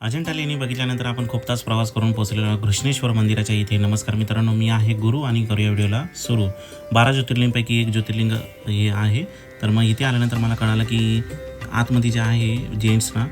अजिंठा लेणी बघितल्यानंतर आपण खूप तास प्रवास करून पोहोचलेलो आहोत घृष्णेश्वर मंदिराच्या इथे. नमस्कार मित्रांनो, मी आहे गुरु आणि करूया व्हिडिओला सुरू. 12 ज्योतिर्लिंगपैकी एक ज्योतिर्लिंग हे आहे. तर मग इथे आल्यानंतर मला कळालं की आतमध्ये जे आहे जेंट्सना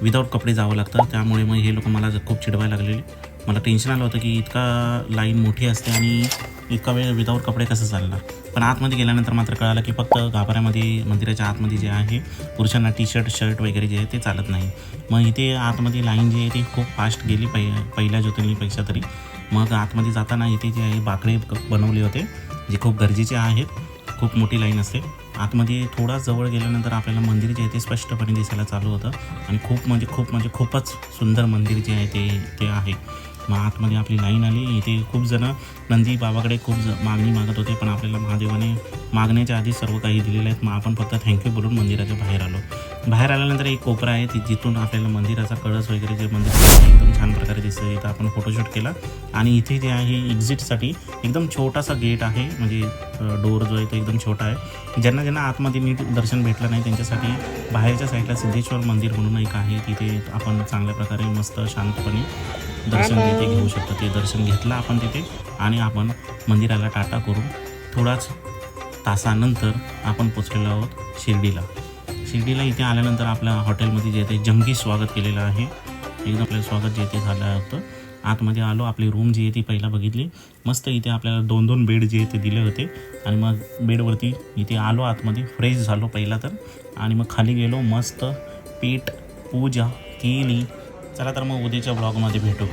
विदाऊट कपडे जावं लागतं. त्यामुळे मग हे लोक मला खूप चिडवायला लागलेले. मला टेन्शन आलं होतं की इतका लाईन मोठी असते आणि इतका वेळ विदाऊट कपडे कसं चालणार. पण आतमध्ये गेल्यानंतर मात्र कळालं की फक्त गाभाऱ्यामध्ये मंदिराच्या आतमध्ये जे आहे पुरुषांना शर्ट वगैरे जे आहे ते चालत नाही. मग इथे आतमध्ये लाईन जी आहे ती खूप फास्ट गेली पहिल्या ज्योतिर्लिंगपेक्षा तरी. मग आतमध्ये जाताना इथे जे आहे बाकडे बनवले होते जे खूप गरजेचे आहेत. खूप मोठी लाईन असते. आतमध्ये थोडा जवळ गेल्यानंतर आपल्याला मंदिर जे आहे ते स्पष्टपणे दिसायला चालू होतं आणि खूपच सुंदर मंदिर जे आहे ते आहे. मग आतमध्ये आपली लाईन आली. इथे खूप जणं नंदी बाबाकडे खूप मागणी मागत होते, पण आपल्याला महादेवाने मागण्याच्या आधी सर्व काही दिलेलं आहे. मग आपण फक्त थँक्यू बोलून मंदिराच्या बाहेर आलो. बाहेर आल्यानंतर एक कोपरा आहे जिथून आपल्याला मंदिराचा कळस वगैरे जे मंदिर एकदम छान प्रकारे दिसतं. इथं आपण फोटोशूट केला आणि इथे जे आहे एक्झिटसाठी एकदम छोटासा गेट आहे. म्हणजे डोर जो आहे तो एकदम छोटा आहे. ज्यांना आतमध्ये नीट दर्शन भेटलं नाही त्यांच्यासाठी बाहेरच्या साईडला सिद्धेश्वर मंदिर म्हणून एक आहे. तिथे आपण चांगल्या प्रकारे मस्त शांतपणे दर्शन तिथे घेऊ शकतो. ते दर्शन घेतलं आपण तिथे आणि आपण मंदिराला टाटा करून थोडाच तासानंतर आपण पोचलेलो आहोत शिर्डीला. इथे आल्यानंतर आपल्या हॉटेलमध्ये जे ते जंगी स्वागत केलेलं आहे. एकदम आपलं स्वागत जे ते झालं होतं. आतमध्ये आलो. आपली रूम जी आहे ती पहिला बघितली. मस्त इथे आपल्याला 2-2 बेड जे ते दिले होते आणि मग बेडवरती इथे आलो. आतमध्ये फ्रेश झालो पहिला तर आणि मग खाली गेलो. मस्त पीठ पूजा केली. चला तर मग उद्याच्या ब्लॉगमध्ये भेटू.